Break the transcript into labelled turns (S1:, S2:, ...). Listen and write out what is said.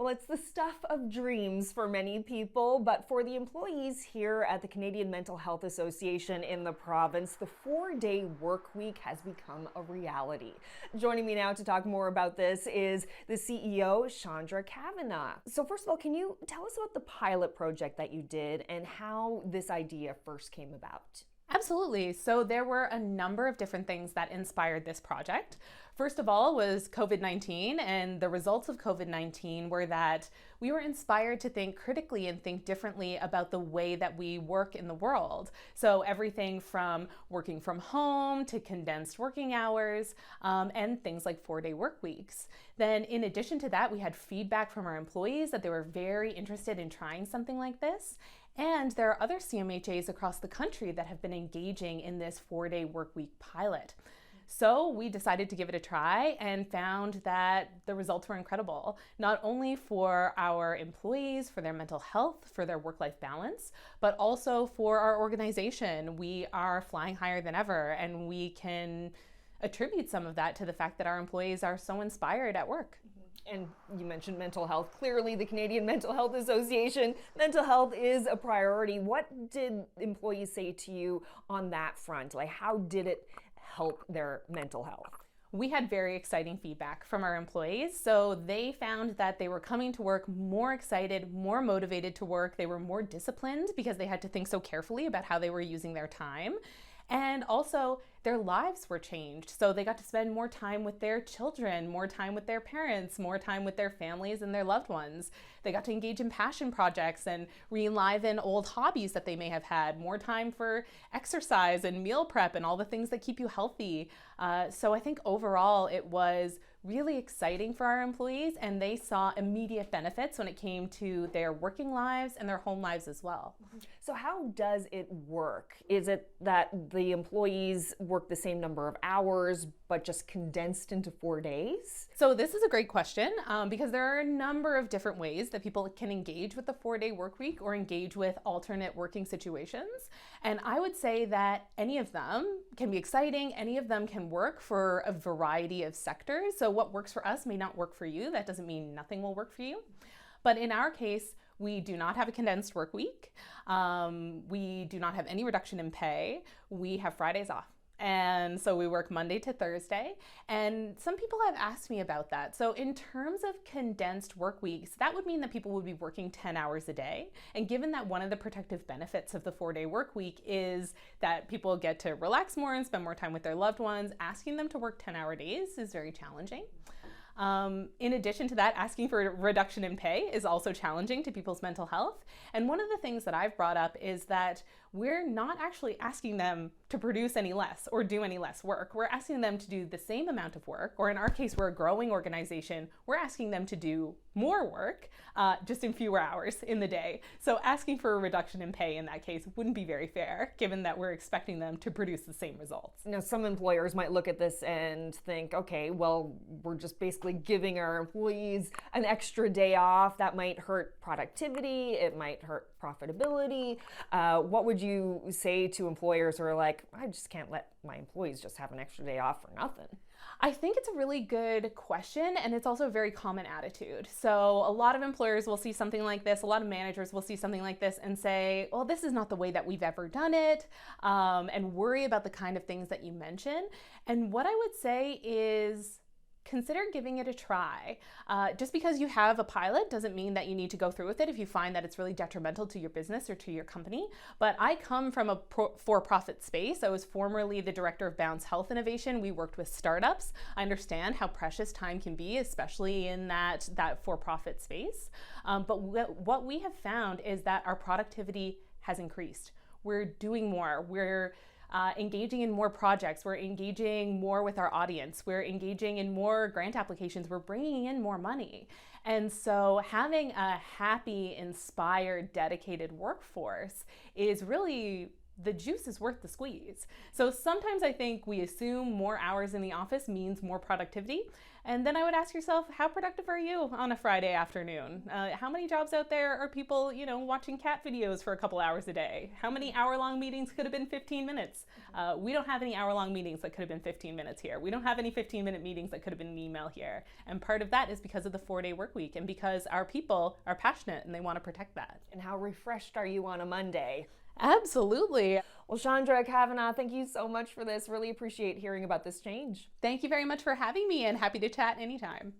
S1: Well, it's the stuff of dreams for many people, but for the employees here at the Canadian Mental Health Association in the province, the 4-day work week has become a reality. Joining me now to talk more about this is the CEO, Chandra Kavanagh. So first of all, can you tell us about the pilot project that you did and how this idea first came about?
S2: Absolutely. So there were a number of different things that inspired this project. First of all was COVID-19, and the results of COVID-19 were that we were inspired to think critically and think differently about the way that we work in the world. So everything from working from home to condensed working hours and things like 4-day work weeks. Then in addition to that, we had feedback from our employees that they were very interested in trying something like this. And there are other CMHAs across the country that have been engaging in this 4-day workweek pilot. So we decided to give it a try and found that the results were incredible, not only for our employees, for their mental health, for their work-life balance, but also for our organization. We are flying higher than ever, and we can attribute some of that to the fact that our employees are so inspired at work.
S1: And you mentioned mental health. Clearly, the Canadian Mental Health Association, mental health is a priority. What did employees say to you on that front? Like, how did it help their mental health?
S2: We had very exciting feedback from our employees. So they found that they were coming to work more excited, more motivated to work. They were more disciplined because they had to think so carefully about how they were using their time. And also, their lives were changed. So they got to spend more time with their children, more time with their parents, more time with their families and their loved ones. They got to engage in passion projects and re-enliven old hobbies that they may have had, more time for exercise and meal prep and all the things that keep you healthy. So I think overall it was really exciting for our employees, and they saw immediate benefits when it came to their working lives and their home lives as well.
S1: So how does it work? Is it that the employees work the same number of hours, but just condensed into 4 days?
S2: So this is a great question because there are a number of different ways that people can engage with the 4-day work week or engage with alternate working situations. And I would say that any of them can be exciting. Any of them can work for a variety of sectors. So what works for us may not work for you. That doesn't mean nothing will work for you. But in our case, we do not have a condensed work week. We do not have any reduction in pay. We have Fridays off. And so we work Monday to Thursday. And some people have asked me about that. So in terms of condensed work weeks, that would mean that people would be working 10 hours a day. And given that one of the protective benefits of the 4-day work week is that people get to relax more and spend more time with their loved ones, asking them to work 10-hour days is very challenging. In addition to that, asking for a reduction in pay is also challenging to people's mental health. And one of the things that I've brought up is that we're not actually asking them to produce any less or do any less work. We're asking them to do the same amount of work, or in our case, we're a growing organization. We're asking them to do more work, just in fewer hours in the day. So asking for a reduction in pay in that case wouldn't be very fair, given that we're expecting them to produce the same results.
S1: Now, some employers might look at this and think, okay, well, we're just basically giving our employees an extra day off. That might hurt productivity. It might hurt profitability. What would you say to employers who are like, I just can't let my employees just have an extra day off for nothing?
S2: I think it's a really good question, and it's also a very common attitude. So a lot of employers will see something like this, a lot of managers will see something like this and say, well, this is not the way that we've ever done it, and worry about the kind of things that you mention. And what I would say is, consider giving it a try. Just because you have a pilot doesn't mean that you need to go through with it if you find that it's really detrimental to your business or to your company. But I come from a for-profit space. I was formerly the director of Bounce Health Innovation. We worked with startups. I understand how precious time can be, especially in that for-profit space. But what we have found is that our productivity has increased. We're doing more. We're engaging in more projects, we're engaging more with our audience, we're engaging in more grant applications, we're bringing in more money. And so having a happy, inspired, dedicated workforce is really, the juice is worth the squeeze. So sometimes I think we assume more hours in the office means more productivity. And then I would ask yourself, how productive are you on a Friday afternoon? How many jobs out there are people, watching cat videos for a couple hours a day? How many hour-long meetings could have been 15 minutes? We don't have any hour-long meetings that could have been 15 minutes here. We don't have any 15-minute meetings that could have been an email here. And part of that is because of the 4-day work week and because our people are passionate and they want to protect that.
S1: And how refreshed are you on a Monday?
S2: Absolutely.
S1: Well, Chandra Kavanagh, thank you so much for this. Really appreciate hearing about this change.
S2: Thank you very much for having me, and happy to chat anytime.